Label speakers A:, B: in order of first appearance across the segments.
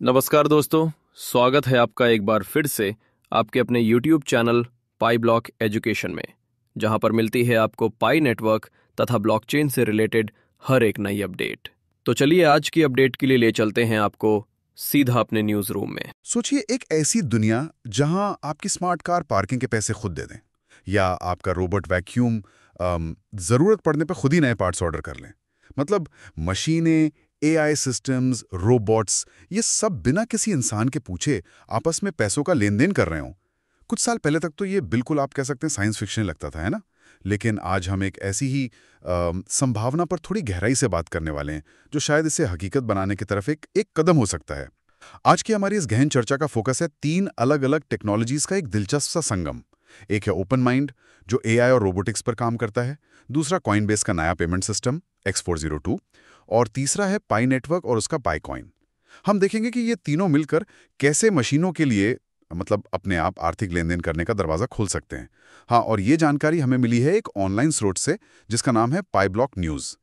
A: नमस्कार दोस्तों, स्वागत है आपका एक बार फिर से आपके अपने YouTube चैनल पाई ब्लॉक एजुकेशन में, जहां पर मिलती है आपको पाई नेटवर्क तथा ब्लॉकचेन से रिलेटेड हर एक नई अपडेट। तो चलिए आज की अपडेट के लिए ले चलते हैं आपको सीधा अपने न्यूज़ रूम में।
B: सोचिए एक ऐसी दुनिया जहां आपकी स्मार्ट कार पार्किंग के पैसे खुद दे दें, या आपका रोबोट वैक्यूम जरूरत पड़ने पर खुद ही नए पार्ट्स ऑर्डर कर लें। मतलब मशीनें, एआई सिस्टम्स, रोबोट्स, ये सब बिना किसी इंसान के पूछे आपस में पैसों का लेन देन कर रहे हों। कुछ साल पहले तक तो ये बिल्कुल आप कह सकते हैं साइंस फिक्शन लगता था, है ना? लेकिन आज हम एक ऐसी ही संभावना पर थोड़ी गहराई से बात करने वाले हैं जो शायद इसे हकीकत बनाने की तरफ एक एक कदम हो सकता है। आज की हमारी इस गहन चर्चा का फोकस है 3 अलग-अलग टेक्नोलॉजीज का एक दिलचस्प सा संगम। एक है ओपन माइंड, जो एआई और रोबोटिक्स पर काम करता है। दूसरा कॉइनबेस का नया पेमेंट सिस्टम X402, और तीसरा है पाई नेटवर्क और उसका पाई कॉइन। हम देखेंगे कि ये तीनों मिलकर कैसे मशीनों के लिए मतलब अपने आप आर्थिक लेन देन करने का दरवाजा खोल सकते हैं। हाँ, और ये जानकारी हमें मिली है एक ऑनलाइन स्रोत से जिसका नाम है पाई ब्लॉक न्यूज़।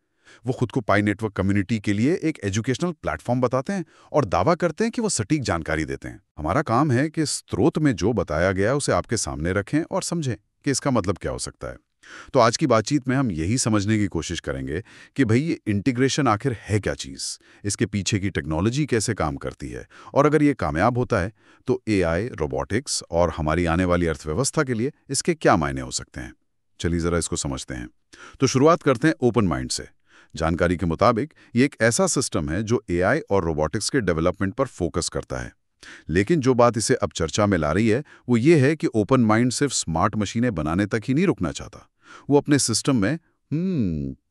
B: वो खुद को पाई नेटवर्क कम्युनिटी के लिए एक एजुकेशनल प्लेटफॉर्म बताते हैं और दावा करते हैं कि वो सटीक जानकारी देते हैं। हमारा काम है कि स्रोत में जो बताया गया उसे आपके सामने रखें और समझें कि इसका मतलब क्या हो सकता है। तो आज की बातचीत में हम यही समझने की कोशिश करेंगे कि भाई ये इंटीग्रेशन आखिर है क्या चीज़, इसके पीछे की टेक्नोलॉजी कैसे काम करती है, और अगर ये कामयाब होता है तो एआई, रोबोटिक्स और हमारी आने वाली अर्थव्यवस्था के लिए इसके क्या मायने हो सकते हैं। चलिए ज़रा इसको समझते हैं। तो शुरुआत करते हैं ओपन माइंड से। जानकारी के मुताबिक ये एक ऐसा सिस्टम है जो एआई और रोबोटिक्स के डेवलपमेंट पर फोकस करता है। लेकिन जो बात इसे अब चर्चा में ला रही है वो ये है कि ओपन माइंड सिर्फ स्मार्ट मशीनें बनाने तक ही नहीं रुकना चाहता। वो अपने सिस्टम में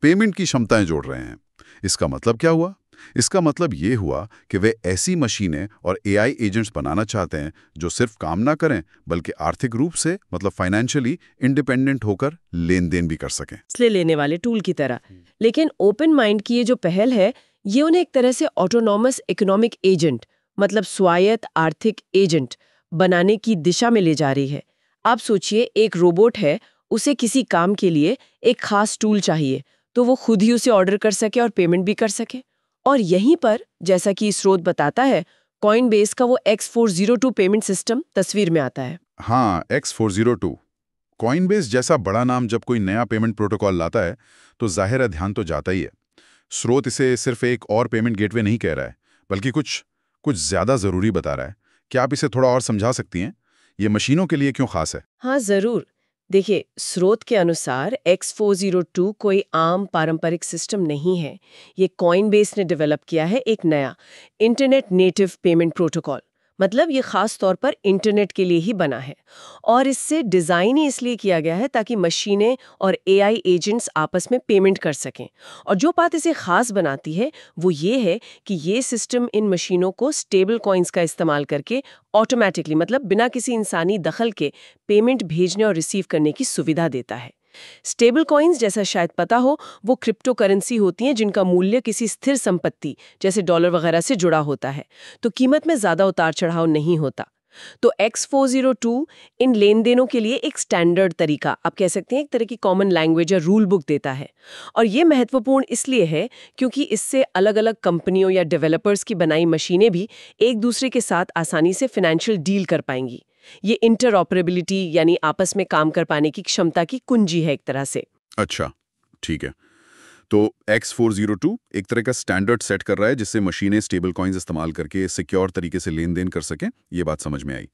B: पेमेंट की क्षमताएं जोड़ रहे हैं। इसका मतलब क्या हुआ? इसका मतलब ये हुआ कि वे ऐसी मशीनें और एआई एजेंट्स बनाना चाहते हैं जो सिर्फ काम ना करें बल्कि आर्थिक रूप से मतलब फाइनेंशियली इंडिपेंडेंट होकर लेन देन भी कर सकें,
C: फैसले लेने वाले टूल की तरह। लेकिन ओपन माइंड की ये जो पहल है, ये उन्हें एक तरह से ऑटोनॉमस इकोनॉमिक एजेंट, मतलब स्वायत्त आर्थिक एजेंट बनाने की दिशा में ले जा रही है। आप सोचिए, एक रोबोट है, उसे किसी काम के लिए एक खास टूल चाहिए, तो वो खुद ही उसे ऑर्डर कर सके और पेमेंट भी कर सके। और यहीं पर, जैसा कि स्रोत बताता है, कॉइनबेस का वो X402 पेमेंट सिस्टम तस्वीर में आता है।
B: हाँ, X402। कॉइनबेस जैसा बड़ा नाम जब कोई नया पेमेंट प्रोटोकॉल लाता है तो जाहिर है ध्यान तो जाता ही है। स्रोत इसे सिर्फ एक और पेमेंट गेटवे नहीं कह रहा है, बल्कि कुछ कुछ ज्यादा जरूरी बता रहा है। क्या आप इसे थोड़ा और समझा सकती हैं? ये मशीनों के लिए क्यों खास है?
C: हाँ, जरूर। देखिए, स्रोत के अनुसार X402 कोई आम पारंपरिक सिस्टम नहीं है। ये कॉइनबेस ने डेवलप किया है एक नया इंटरनेट नेटिव पेमेंट प्रोटोकॉल। मतलब ये खास तौर पर इंटरनेट के लिए ही बना है। और इससे डिज़ाइन ही इसलिए किया गया है ताकि मशीनें और एआई एजेंट्स आपस में पेमेंट कर सकें। और जो बात इसे खास बनाती है वो ये है कि ये सिस्टम इन मशीनों को स्टेबल कॉइन्स का इस्तेमाल करके ऑटोमेटिकली, मतलब बिना किसी इंसानी दखल के, पेमेंट भेजने और रिसीव करने की सुविधा देता है। स्टेबल कॉइन्स, जैसा शायद पता हो, वो क्रिप्टो करेंसी होती हैं जिनका मूल्य किसी स्थिर संपत्ति जैसे डॉलर वगैरह से जुड़ा होता है, तो कीमत में ज्यादा उतार चढ़ाव नहीं होता। तो X402 इन लेन देनों के लिए एक स्टैंडर्ड तरीका, आप कह सकते हैं एक तरह की कॉमन लैंग्वेज या रूल बुक देता है। और ये महत्वपूर्ण इसलिए है क्योंकि इससे अलग अलग कंपनियों या डेवलपर्स की बनाई मशीनें भी एक दूसरे के साथ आसानी से फाइनेंशियल डील कर पाएंगी। ये इंटरऑपरेबिलिटी यानी आपस में काम कर पाने की क्षमता की कुंजी है एक तरह से।
B: अच्छा, ठीक है। तो X402 एक तरह का स्टैंडर्ड सेट कर रहा है जिससे मशीनें स्टेबल कॉइन्स इस्तेमाल करके सिक्योर तरीके से लेन देन कर सकें। ये बात समझ में आई।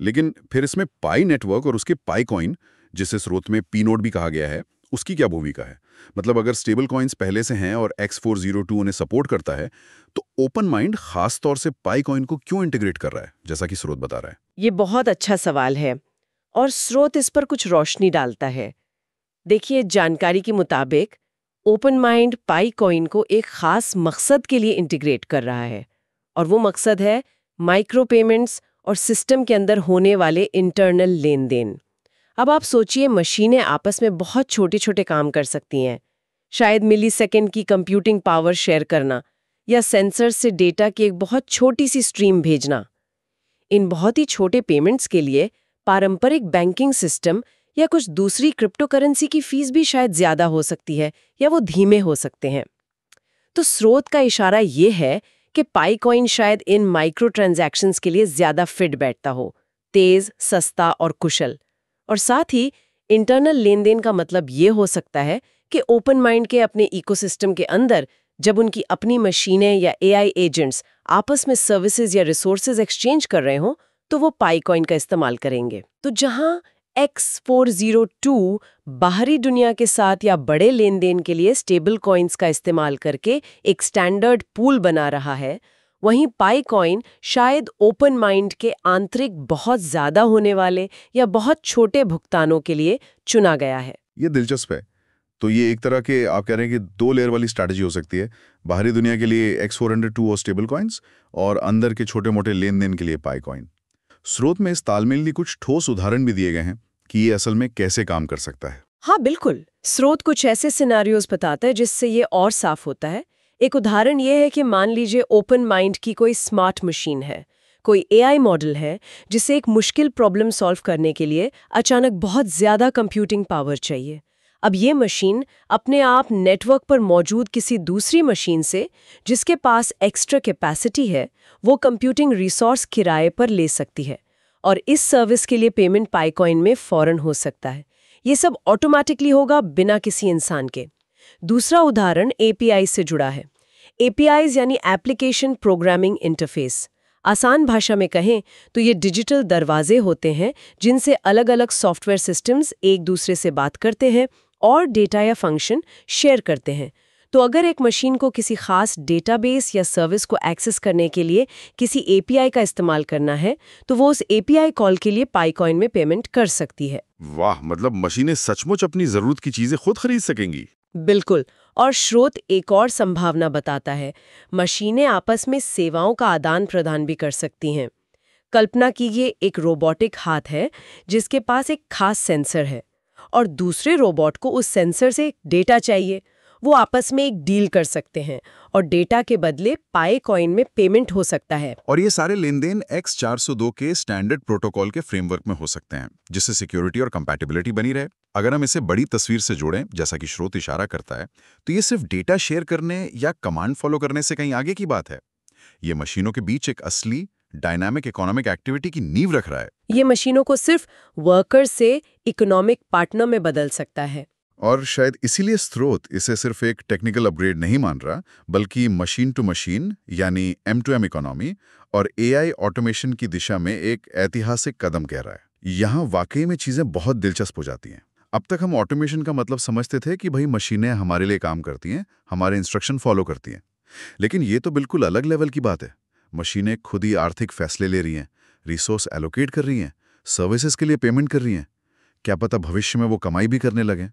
B: लेकिन फिर इसमें पाई नेटवर्क और उसके पाई कॉइन, जिसे स्रोत में पी नोड भी कहा गया है, उसकी क्या भूमिका है? मतलब अगर स्टेबल कॉइन्स पहले से हैं और X402 उन्हें सपोर्ट करता है, तो ओपन माइंड खास तौर से पाई कॉइन को क्यों इंटीग्रेट कर रहा है, जैसा कि स्रोत बता रहा है?
C: ये बहुत अच्छा सवाल है और स्रोत इस पर कुछ रोशनी डालता है। देखिए, जानकारी के मुताबिक ओपन माइंड पाई कॉइन को एक खास मकसद के लिए इंटीग्रेट कर रहा है, और वो मकसद है माइक्रो पेमेंट्स और सिस्टम के अंदर होने वाले इंटरनल लेन देन। अब आप सोचिए, मशीनें आपस में बहुत छोटे छोटे काम कर सकती हैं, शायद मिलीसेकंड की कंप्यूटिंग पावर शेयर करना या सेंसर से डेटा की एक बहुत छोटी सी स्ट्रीम भेजना। इन बहुत ही छोटे पेमेंट्स के लिए पारंपरिक बैंकिंग सिस्टम या कुछ दूसरी क्रिप्टो करेंसी की फीस भी शायद ज्यादा हो सकती है या वो धीमे हो सकते हैं। तो स्रोत का इशारा ये है कि पाई कॉइन शायद इन माइक्रो ट्रांजैक्शंस के लिए ज्यादा फिट बैठता हो, तेज, सस्ता और कुशल। और साथ ही इंटरनल लेन देन का मतलब ये हो सकता है कि ओपन माइंड के अपने इकोसिस्टम के अंदर जब उनकी अपनी मशीनें या एआई एजेंट्स आपस में सर्विसेज या रिसोर्सेज एक्सचेंज कर रहे हों, तो वो पाई कॉइन का इस्तेमाल करेंगे। तो जहां X402 बाहरी दुनिया के साथ या बड़े लेन देन के लिए स्टेबल कॉइन्स का इस्तेमाल करके एक स्टैंडर्ड पूल बना रहा है, वहीं पाई कॉइन शायद ओपन माइंड के आंतरिक बहुत ज्यादा होने वाले या बहुत छोटे भुगतानों के लिए चुना गया है।
B: ये दिलचस्प है। तो ये एक तरह के आप कह रहे हैं कि 2 लेयर वाली स्ट्रैटेजी हो सकती है। बाहरी दुनिया के लिए X402 और स्टेबल कॉइन्स, और अंदर के छोटे-मोटे लेन देन के लिए पाई कॉइन। स्रोत में इस तालमेल की कुछ ठोस उदाहरण भी दिए गए हैं कि ये असल में कैसे काम कर सकता है।
C: हाँ बिल्कुल, स्रोत कुछ ऐसे सिनेरियोज बताता है जिससे ये और साफ होता है। एक उदाहरण ये है कि मान लीजिए ओपन माइंड की कोई स्मार्ट मशीन है, कोई एआई मॉडल है जिसे एक मुश्किल प्रॉब्लम सॉल्व करने के लिए अचानक बहुत ज्यादा कंप्यूटिंग पावर चाहिए। अब ये मशीन अपने आप नेटवर्क पर मौजूद किसी दूसरी मशीन से, जिसके पास एक्स्ट्रा कैपेसिटी है, वो कंप्यूटिंग रिसोर्स किराए पर ले सकती है, और इस सर्विस के लिए पेमेंट पाई कॉइन में फौरन हो सकता है। ये सब ऑटोमेटिकली होगा बिना किसी इंसान के। दूसरा उदाहरण एपीआई से जुड़ा है। एपीआईज यानी एप्लीकेशन प्रोग्रामिंग इंटरफेस। आसान भाषा में कहें तो ये डिजिटल दरवाजे होते हैं जिनसे अलग-अलग सॉफ्टवेयर सिस्टम्स एक दूसरे से बात करते हैं और डेटा या फंक्शन शेयर करते हैं। तो अगर एक मशीन को किसी खास डेटाबेस या सर्विस को एक्सेस करने के लिए किसी एपीआई का इस्तेमाल करना है, तो वो उस एपीआई कॉल के लिए पाई कॉइन में पेमेंट कर सकती है।
B: वाह, मतलब मशीनें सचमुच अपनी जरूरत की चीजें खुद खरीद सकेंगी।
C: बिल्कुल। और स्रोत एक और संभावना बताता है, मशीनें आपस में सेवाओं का आदान प्रदान भी कर सकती हैं। कल्पना कीजिए एक रोबोटिक हाथ है जिसके पास एक खास सेंसर है और दूसरे रोबोट को उस सेंसर से डेटा चाहिए। वो आपस में एक डील कर सकते हैं और डेटा के बदले पाई कॉइन में पेमेंट हो सकता है।
B: और ये सारे लेन देन X402 के स्टैंडर्ड प्रोटोकॉल के फ्रेमवर्क में हो सकते हैं, जिससे सिक्योरिटी और कंपैटिबिलिटी बनी रहे। अगर हम इसे बड़ी तस्वीर से जोड़ें, जैसा कि स्रोत इशारा करता है, तो ये सिर्फ डेटा शेयर करने या कमांड फॉलो करने से कहीं आगे की बात है। ये मशीनों के बीच एक असली डायनामिक इकोनॉमिक एक्टिविटी की नींव रख रहा है।
C: ये मशीनों को सिर्फ वर्कर से इकोनॉमिक पार्टनर में बदल सकता है।
B: और शायद इसीलिए स्रोत इसे सिर्फ एक टेक्निकल अपग्रेड नहीं मान रहा, बल्कि मशीन टू मशीन यानी M2M इकोनॉमी और AI ऑटोमेशन की दिशा में एक ऐतिहासिक कदम कह रहा है। यहाँ वाकई में चीजें बहुत दिलचस्प हो जाती हैं। अब तक हम ऑटोमेशन का मतलब समझते थे कि भाई मशीनें हमारे लिए काम करती हैं, हमारे इंस्ट्रक्शन फॉलो करती हैं। लेकिन ये तो बिल्कुल अलग लेवल की बात है। मशीनें खुद ही आर्थिक फैसले ले रही हैं, रिसोर्स एलोकेट कर रही हैं, सर्विसेज के लिए पेमेंट कर रही हैं। क्या पता भविष्य में वो कमाई भी करने लगें।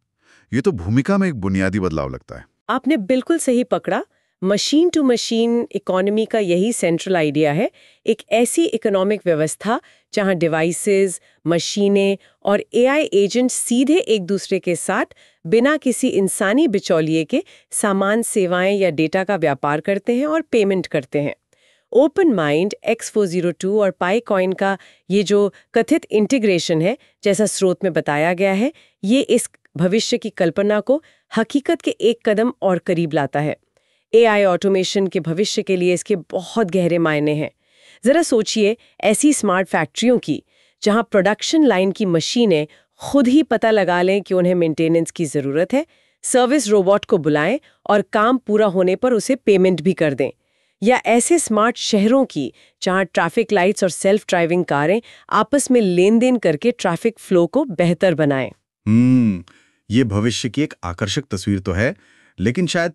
B: ये तो भूमिका में एक बुनियादी बदलाव लगता है।
C: आपने बिल्कुल सही पकड़ा। मशीन टू मशीन इकोनॉमी का यही सेंट्रल आइडिया है। एक ऐसी इकोनॉमिक व्यवस्था जहां डिवाइसेस, मशीनें और एआई एजेंट सीधे एक दूसरे के साथ बिना किसी इंसानी बिचौलिए के सामान, सेवाएं या डेटा का व्यापार करते हैं और पेमेंट करते हैं। ओपन माइंड, X402 और पाई कॉइन का ये जो कथित इंटीग्रेशन है, जैसा स्रोत में बताया गया है, ये इस भविष्य की कल्पना को हकीकत के एक कदम और करीब लाता है। एआई ऑटोमेशन के भविष्य के लिए इसके बहुत गहरे मायने हैं। जरा सोचिए ऐसी स्मार्ट फैक्ट्रियों की जहां प्रोडक्शन लाइन की मशीनें खुद ही पता लगा लें कि उन्हें मेंटेनेंस की जरूरत है, सर्विस रोबोट को बुलाएं और काम पूरा होने पर उसे पेमेंट भी कर दें। या ऐसे स्मार्ट शहरों की जहां ट्रैफिक लाइट्स और सेल्फ ड्राइविंग कारें आपस में लेन देन करके ट्रैफिक फ्लो को बेहतर बनाएं।
D: ये भविष्य की एक आकर्षक तस्वीर तो है, लेकिन शायद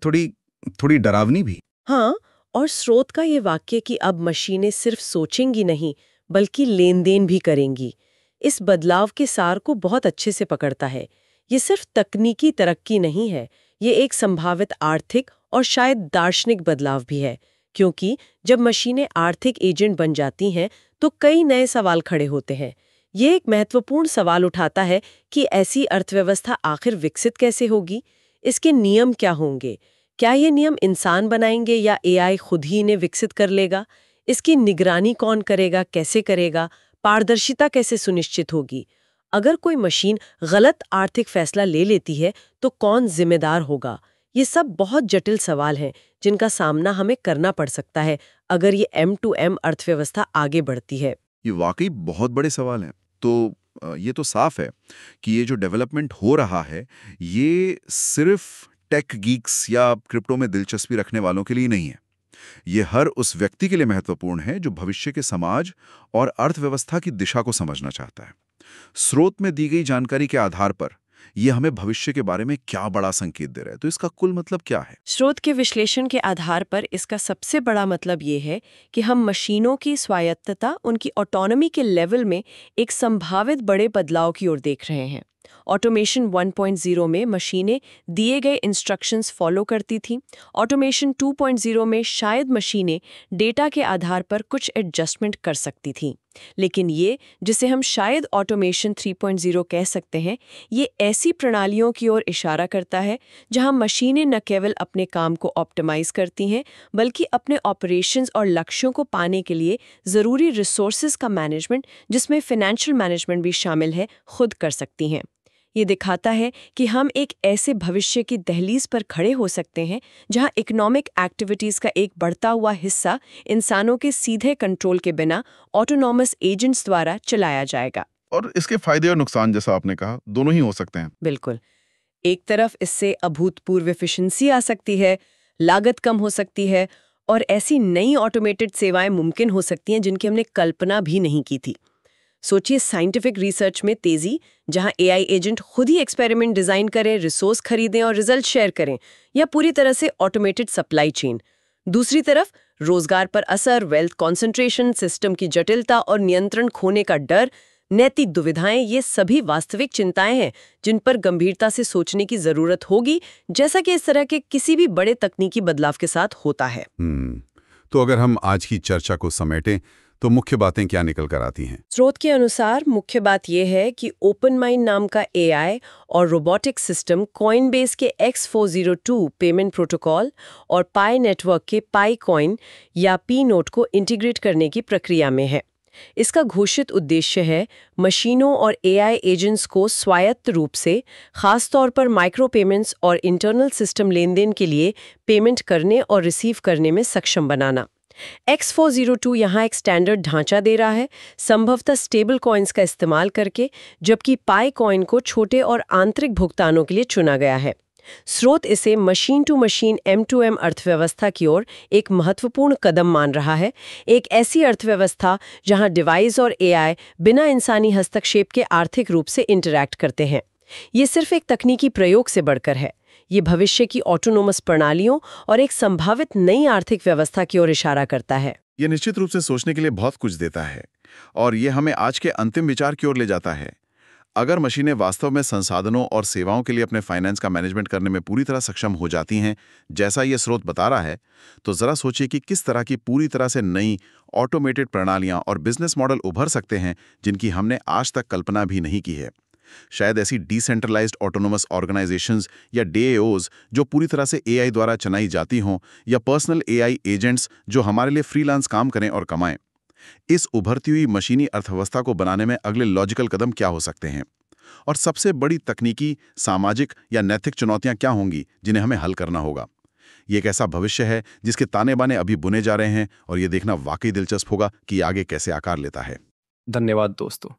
D: थोड़ी डरावनी भी।
C: हाँ, और स्रोत का ये वाक्य कि अब मशीनें सिर्फ सोचेंगी नहीं बल्कि लेन देन भी करेंगी, इस बदलाव के सार को बहुत अच्छे से पकड़ता है। ये सिर्फ तकनीकी तरक्की नहीं है, ये एक संभावित आर्थिक और शायद दार्शनिक बदलाव भी है, क्योंकि जब मशीनें आर्थिक एजेंट बन जाती हैं तो कई नए सवाल खड़े होते हैं। ये एक महत्वपूर्ण सवाल उठाता है कि ऐसी अर्थव्यवस्था आखिर विकसित कैसे होगी, इसके नियम क्या होंगे, क्या ये नियम इंसान बनाएंगे या एआई खुद ही इन्हें विकसित कर लेगा, इसकी निगरानी कौन करेगा, कैसे करेगा, पारदर्शिता कैसे सुनिश्चित होगी। अगर कोई मशीन गलत आर्थिक फैसला ले लेती है तो कौन जिम्मेदार होगा, ये सब बहुत जटिल सवाल हैं जिनका सामना हमें करना पड़ सकता है अगर ये M2M अर्थव्यवस्था आगे बढ़ती है।
D: ये वाकई बहुत बड़े सवाल हैं। तो ये तो साफ है कि ये जो डेवलपमेंट हो रहा है ये सिर्फ टेक गीक्स या क्रिप्टो में दिलचस्पी रखने वालों के लिए नहीं है। ये हर उस व्यक्ति के लिए महत्वपूर्ण है जो भविष्य के समाज और अर्थव्यवस्था की दिशा को समझना चाहता है। स्रोत में दी गई जानकारी के आधार पर ये हमें भविष्य के बारे में क्या बड़ा संकेत दे रहा है, तो इसका कुल मतलब क्या है?
C: स्रोत के विश्लेषण के आधार पर इसका सबसे बड़ा मतलब ये है कि हम मशीनों की स्वायत्तता, उनकी ऑटोनॉमी के लेवल में एक संभावित बड़े बदलाव की ओर देख रहे हैं। ऑटोमेशन 1.0 में मशीनें दिए गए इंस्ट्रक्शंस फॉलो करती थीं। ऑटोमेशन 2.0 में शायद मशीनें डेटा के आधार पर कुछ एडजस्टमेंट कर सकती थीं। लेकिन ये, जिसे हम शायद ऑटोमेशन 3.0 कह सकते हैं, ये ऐसी प्रणालियों की ओर इशारा करता है जहां मशीनें न केवल अपने काम को ऑप्टिमाइज करती हैं, बल्कि अपने ऑपरेशंस और लक्ष्यों को पाने के लिए ज़रूरी रिसोर्सेज का मैनेजमेंट, जिसमें फाइनेंशियल मैनेजमेंट भी शामिल है, खुद कर सकती हैं। ये दिखाता है कि हम एक ऐसे भविष्य की दहलीज पर खड़े हो सकते हैं जहां इकोनॉमिक एक्टिविटीज का एक बढ़ता हुआ हिस्सा इंसानों के सीधे कंट्रोल के बिना ऑटोनॉमस एजेंट्स द्वारा चलाया जाएगा।
E: और इसके फायदे और नुकसान, जैसा आपने कहा, दोनों ही हो सकते हैं।
C: बिल्कुल। एक तरफ इससे अभूतपूर्व एफिशिएंसी आ सकती है, लागत कम हो सकती है और ऐसी नई ऑटोमेटेड सेवाएं मुमकिन हो सकती हैं जिनकी हमने कल्पना भी नहीं की थी। सोचिए साइंटिफिक रिसर्च में तेजी, जहां एआई एजेंट खुद ही एक्सपेरिमेंट डिजाइन करें, रिसोर्स खरीदें और रिजल्ट शेयर करें, या पूरी तरह से ऑटोमेटेड सप्लाई चेन। दूसरी तरफ रोजगार पर असर, वेल्थ कॉन्सेंट्रेशन, सिस्टम की जटिलता और नियंत्रण खोने का डर, नैतिक दुविधाएं, ये सभी वास्तविक चिंताएं हैं जिन पर गंभीरता से सोचने की जरूरत होगी, जैसा कि इस तरह के किसी भी बड़े तकनीकी बदलाव के साथ होता है।
B: तो अगर हम आज की चर्चा को समेटें तो मुख्य बातें क्या निकल कर आती हैं?
C: स्रोत के अनुसार मुख्य बात यह है कि ओपन माइंड नाम का एआई और रोबोटिक सिस्टम कॉइनबेस के X402 पेमेंट प्रोटोकॉल और पाई नेटवर्क के पाई कॉइन या पी नोट को इंटीग्रेट करने की प्रक्रिया में है। इसका घोषित उद्देश्य है मशीनों और एआई एजेंट्स को स्वायत्त रूप से, खास तौर पर माइक्रो पेमेंट्स और इंटरनल सिस्टम लेनदेन के लिए पेमेंट करने और रिसीव करने में सक्षम बनाना। X402 यहाँ एक स्टैंडर्ड ढांचा दे रहा है, संभवतः स्टेबल कॉइन्स का इस्तेमाल करके, जबकि पाई कॉइन को छोटे और आंतरिक भुगतानों के लिए चुना गया है। स्रोत इसे मशीन टू मशीन M2M अर्थव्यवस्था की ओर एक महत्वपूर्ण कदम मान रहा है, एक ऐसी अर्थव्यवस्था जहां डिवाइस और एआई बिना इंसानी हस्तक्षेप के आर्थिक रूप से इंटरैक्ट करते हैं। ये सिर्फ एक तकनीकी प्रयोग से बढ़कर है, ये भविष्य की ऑटोनोमस प्रणालियों और एक संभावित नई आर्थिक व्यवस्था की ओर इशारा करता है।
E: ये निश्चित रूप से सोचने के लिए बहुत कुछ देता है और ये हमें आज के अंतिम विचार की ओर ले जाता है। अगर मशीनें वास्तव में संसाधनों और सेवाओं के लिए अपने फाइनेंस का मैनेजमेंट करने में पूरी तरह सक्षम हो जाती हैं, जैसा ये स्रोत बता रहा है, तो जरा सोचिए कि किस तरह की पूरी तरह से नई ऑटोमेटेड प्रणालियां और बिजनेस मॉडल उभर सकते हैं जिनकी हमने आज तक कल्पना भी नहीं की है। शायद ऐसी डिसेंट्रलाइज्ड ऑटोनोमस ऑर्गेनाइजेशंस या DAOs जो पूरी तरह से AI द्वारा चलाई जाती हों, या पर्सनल AI एजेंट्स जो हमारे लिए फ्रीलांस काम करें और कमाएं। इस उभरती हुई मशीनी अर्थव्यवस्था को बनाने में अगले लॉजिकल कदम क्या हो सकते हैं, और सबसे बड़ी तकनीकी, सामाजिक या नैतिक चुनौतियां क्या होंगी जिन्हें हमें हल करना होगा। ये एक ऐसा भविष्य है जिसके ताने बाने अभी बुने जा रहे हैं और ये देखना वाकई दिलचस्प होगा कि आगे कैसे आकार लेता है।
A: धन्यवाद दोस्तों।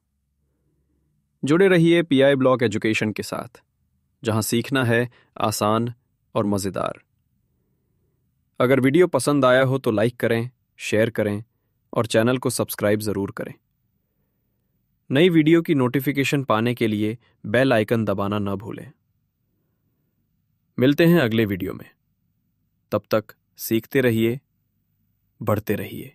A: जुड़े रहिए PI ब्लॉक एजुकेशन के साथ, जहां सीखना है आसान और मज़ेदार। अगर वीडियो पसंद आया हो तो लाइक करें, शेयर करें और चैनल को सब्सक्राइब ज़रूर करें। नई वीडियो की नोटिफिकेशन पाने के लिए बेल आइकन दबाना न भूलें। मिलते हैं अगले वीडियो में। तब तक सीखते रहिए, बढ़ते रहिए।